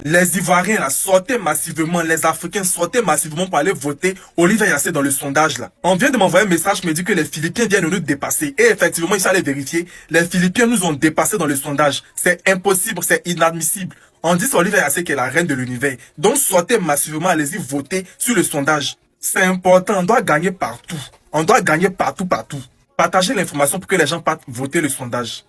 Les Ivoiriens là, sortaient massivement, les Africains sortaient massivement pour aller voter Olivier Yassé dans le sondage là. On vient de m'envoyer un message qui me dit que les Philippins viennent de nous dépasser. Et effectivement, il fallait vérifier. Les Philippins nous ont dépassés dans le sondage. C'est impossible, c'est inadmissible. On dit c'est Olivier Yassé qui est la reine de l'univers. Donc sortez massivement, allez-y voter sur le sondage. C'est important, on doit gagner partout. On doit gagner partout. Partagez l'information pour que les gens partent voter le sondage.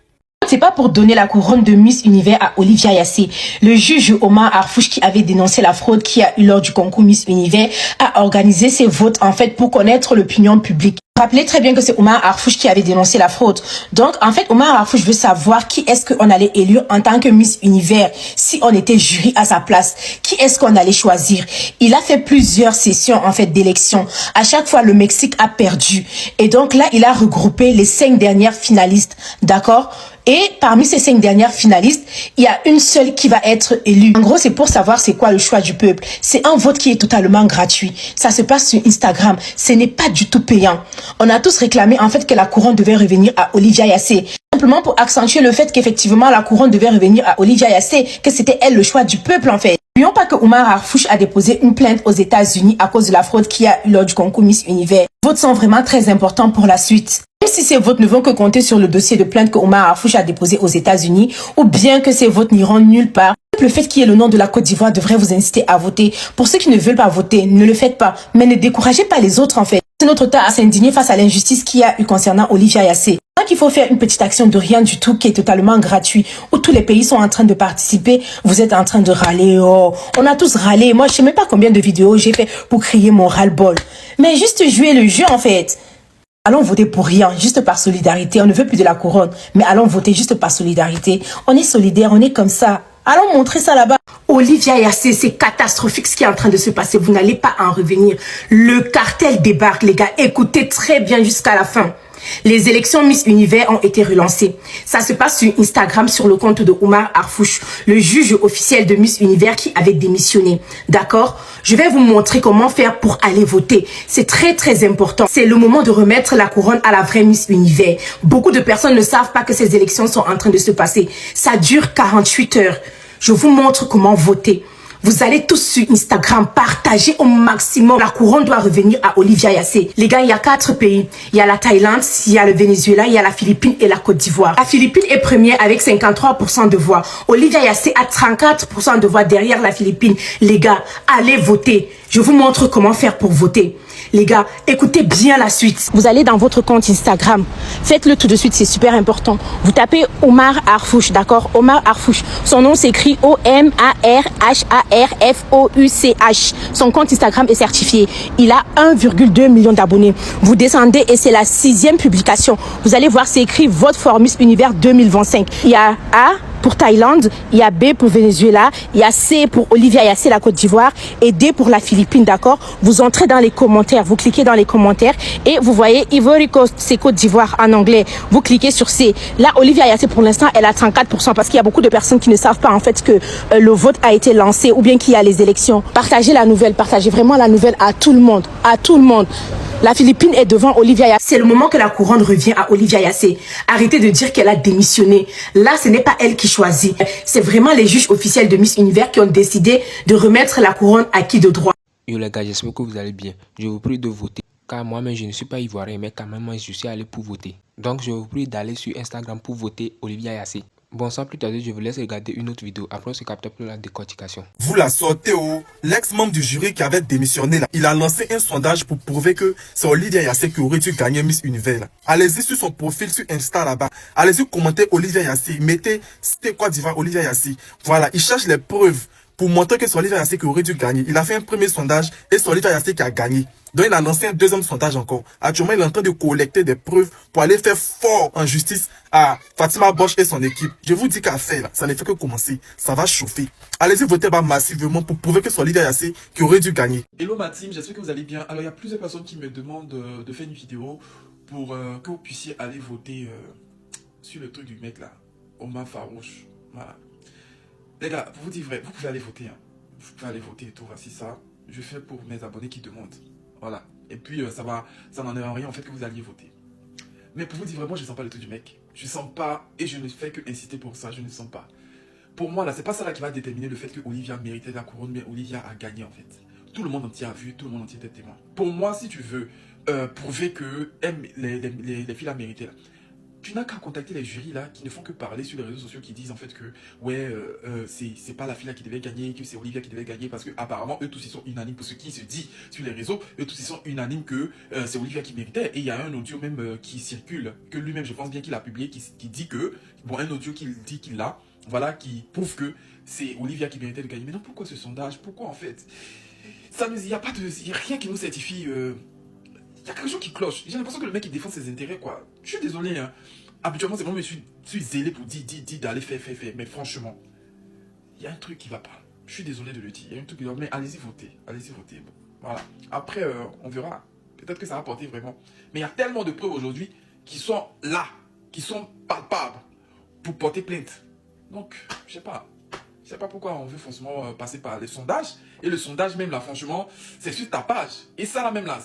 C'est pas pour donner la couronne de Miss Univers à Olivia Yassé. Le juge Omar Harfouch, qui avait dénoncé la fraude qu'il y a eu lors du concours Miss Univers, a organisé ces votes en fait pour connaître l'opinion publique. Rappelez très bien que c'est Omar Harfouch qui avait dénoncé la fraude. Donc, en fait, Omar Harfouch veut savoir qui est-ce qu'on allait élire en tant que Miss Univers si on était jury à sa place. Qui est-ce qu'on allait choisir? Il a fait plusieurs sessions, en fait, d'élection. À chaque fois, le Mexique a perdu. Et donc là, il a regroupé les 5 dernières finalistes. D'accord? Et parmi ces 5 dernières finalistes, il y a une seule qui va être élue. En gros, c'est pour savoir c'est quoi le choix du peuple. C'est un vote qui est totalement gratuit. Ça se passe sur Instagram. Ce n'est pas du tout payant. On a tous réclamé en fait que la couronne devait revenir à Olivia Yassé. Simplement pour accentuer le fait qu'effectivement la couronne devait revenir à Olivia Yassé, que c'était elle le choix du peuple en fait. N'oublions pas que Omar Harfouch a déposé une plainte aux États-Unis à cause de la fraude qu'il y a eu lors du concours Miss Univers. Les votes sont vraiment très importants pour la suite. Même si ces votes ne vont que compter sur le dossier de plainte que Omar Harfouch a déposé aux États-Unis, ou bien que ces votes n'iront nulle part, le fait qu'il y ait le nom de la Côte d'Ivoire devrait vous inciter à voter. Pour ceux qui ne veulent pas voter, ne le faites pas, mais ne découragez pas les autres en fait. C'est notre temps à s'indigner face à l'injustice qu'il y a eu concernant Olivia Yassé. Donc il faut faire une petite action de rien du tout qui est totalement gratuit, où tous les pays sont en train de participer. Vous êtes en train de râler, oh, on a tous râlé. Moi je sais même pas combien de vidéos j'ai fait pour crier mon ras-le-bol. Mais juste jouer le jeu en fait. Allons voter pour rien, juste par solidarité. On ne veut plus de la couronne, mais allons voter juste par solidarité. On est solidaires, on est comme ça. Allons montrer ça là-bas. Olivia Yassé, c'est catastrophique ce qui est en train de se passer. Vous n'allez pas en revenir. Le cartel débarque, les gars. Écoutez très bien jusqu'à la fin. Les élections Miss Univers ont été relancées. Ça se passe sur Instagram sur le compte de Omar Harfouch, le juge officiel de Miss Univers qui avait démissionné. D'accord? Je vais vous montrer comment faire pour aller voter. C'est très important. C'est le moment de remettre la couronne à la vraie Miss Univers. Beaucoup de personnes ne savent pas que ces élections sont en train de se passer. Ça dure 48 heures. Je vous montre comment voter. Vous allez tous sur Instagram, partager au maximum. La couronne doit revenir à Olivia Yassé. Les gars, il y a 4 pays. Il y a la Thaïlande, il y a le Venezuela, il y a la Philippine et la Côte d'Ivoire. La Philippine est première avec 53% de voix. Olivia Yassé a 34% de voix derrière la Philippine. Les gars, allez voter. Je vous montre comment faire pour voter. Les gars, écoutez bien la suite. Vous allez dans votre compte Instagram. Faites-le tout de suite, c'est super important. Vous tapez Omar Harfouch, d'accord? Omar Harfouch. Son nom s'écrit O-M-A-R-H-A-R-F-O-U-C-H. Son compte Instagram est certifié. Il a 1,2 million d'abonnés. Vous descendez et c'est la 6e publication. Vous allez voir, c'est écrit Vote for Miss Univers 2025. Il y a A pour Thaïlande, il y a B pour Venezuela, il y a C pour Olivia Yassé, la Côte d'Ivoire, et D pour la Philippine, d'accord? Vous entrez dans les commentaires, vous cliquez dans les commentaires et vous voyez Ivory Coast, c'est Côte d'Ivoire en anglais. Vous cliquez sur C. Là, Olivia Yassé, pour l'instant, elle a 34% parce qu'il y a beaucoup de personnes qui ne savent pas en fait que le vote a été lancé ou bien qu'il y a les élections. Partagez la nouvelle, partagez vraiment la nouvelle à tout le monde, à tout le monde. La Philippine est devant Olivia Yassé. C'est le moment que la couronne revient à Olivia Yassé. Arrêtez de dire qu'elle a démissionné. Là, ce n'est pas elle qui choisit. C'est vraiment les juges officiels de Miss Univers qui ont décidé de remettre la couronne à qui de droit. Yo les gars, j'espère que vous allez bien. Je vous prie de voter. Car moi-même, je ne suis pas ivoirien, mais quand même, moi, je suis allé pour voter. Donc, je vous prie d'aller sur Instagram pour voter Olivia Yassé. Bon, sans plus tarder, je vous laisse regarder une autre vidéo. Après, on se capte pour la décortication. Vous la sortez au l'ex-membre du jury qui avait démissionné là. Il a lancé un sondage pour prouver que c'est Olivia Yassé qui aurait dû gagner Miss Univers là. Allez-y sur son profil sur Insta là-bas. Allez-y commenter Olivia Yassé. Mettez c'était quoi d'Ivoire Olivia Yassé. Voilà, il cherche les preuves pour montrer que c'est Olivia Yassé qui aurait dû gagner. Il a fait un premier sondage et c'est Olivia Yassé qui a gagné. Donc il a lancé un deuxième sondage encore. Actuellement, il est en train de collecter des preuves pour aller faire fort en justice à Fatima Bosch et son équipe. Je vous dis qu'à faire là, ça ne fait que commencer. Ça va chauffer. Allez-y voter massivement pour prouver que c'est Olivia Yassé qui aurait dû gagner. Hello ma team, j'espère que vous allez bien. Alors il y a plusieurs personnes qui me demandent de faire une vidéo pour que vous puissiez aller voter sur le truc du mec là, Omar Farouche. Voilà. Les gars, pour vous dire vrai, vous pouvez aller voter. Hein. Vous pouvez aller voter et tout, voici ça. Je fais pour mes abonnés qui demandent. Voilà. Et puis ça n'enlève rien en fait que vous alliez voter. Mais pour vous dire vrai, moi je ne sens pas le truc du mec. Je ne sens pas et je ne fais que inciter pour ça, je ne sens pas. pour moi, là, c'est pas ça là qui va déterminer le fait que Olivia méritait la couronne, mais Olivia a gagné en fait. Tout le monde entier a vu, tout le monde entier était témoin. Pour moi, si tu veux prouver que les filles la méritaient, là, tu n'as qu'à contacter les jurys là qui ne font que parler sur les réseaux sociaux, qui disent en fait que ouais c'est pas la fille là qui devait gagner, que c'est Olivia qui devait gagner, parce que apparemment eux tous ils sont unanimes, pour ce qui se dit sur les réseaux, eux tous ils sont unanimes que c'est Olivia qui méritait. Et il y a un audio même qui circule, que lui-même je pense bien qu'il a publié, qui dit que, bon, un audio qu'il dit qu'il a, voilà, qui prouve que c'est Olivia qui méritait de gagner. Mais non, pourquoi ce sondage? Pourquoi en fait ça nous, il y a rien qui nous certifie. Il y a quelque chose qui cloche. J'ai l'impression que le mec il défend ses intérêts, quoi. Je suis désolé, hein. Habituellement, c'est moi je suis zélé pour dire d'aller faire. Mais franchement, il y a un truc qui va pas. Je suis désolé de le dire. Il y a un truc qui va pas. Mais allez-y voter. Allez-y voter. Bon, voilà. Après, on verra. Peut-être que ça va porter vraiment. Mais il y a tellement de preuves aujourd'hui qui sont là, qui sont palpables pour porter plainte. Donc, je sais pas. Je sais pas pourquoi on veut forcément passer par les sondages. Et le sondage même là, franchement, c'est sur ta page. Et ça là même là.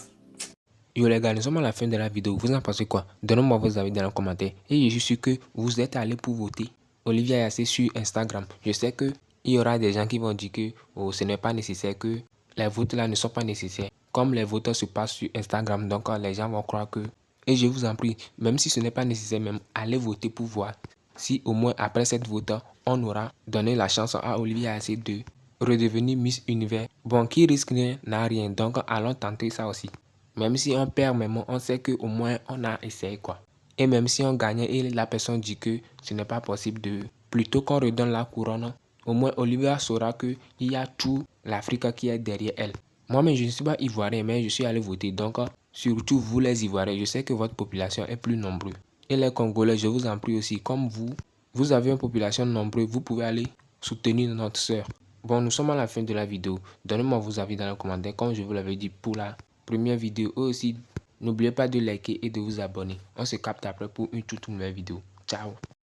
Yo les gars, nous sommes à la fin de la vidéo. Vous en pensez quoi? Donnez-moi vos avis dans les commentaires. Et je suis sûr que vous êtes allés pour voter Olivia Yassé sur Instagram. Je sais que il y aura des gens qui vont dire que ce n'est pas nécessaire, que les votes là ne sont pas nécessaires. Comme les voteurs se passent sur Instagram, donc les gens vont croire que... Et je vous en prie, même si ce n'est pas nécessaire, même allez voter pour voir si au moins après cette vote, on aura donné la chance à Olivia Yassé de redevenir Miss Univers. Bon, qui risque rien n'a rien, donc allons tenter ça aussi. Même si on perd, même on sait qu'au moins on a essayé, quoi. Et même si on gagne et la personne dit que ce n'est pas possible de... Plutôt qu'on redonne la couronne, au moins Olivia saura qu'il y a tout l'Afrique qui est derrière elle. Moi-même, je ne suis pas ivoirien, mais je suis allé voter. Donc, surtout vous les Ivoiriens, je sais que votre population est plus nombreuse. Et les Congolais, je vous en prie aussi, comme vous avez une population nombreuse, vous pouvez aller soutenir notre sœur. Bon, nous sommes à la fin de la vidéo. Donnez-moi vos avis dans les commentaires, comme je vous l'avais dit pour la première vidéo. Aussi, n'oubliez pas de liker et de vous abonner. On se capte après pour une toute nouvelle vidéo. Ciao.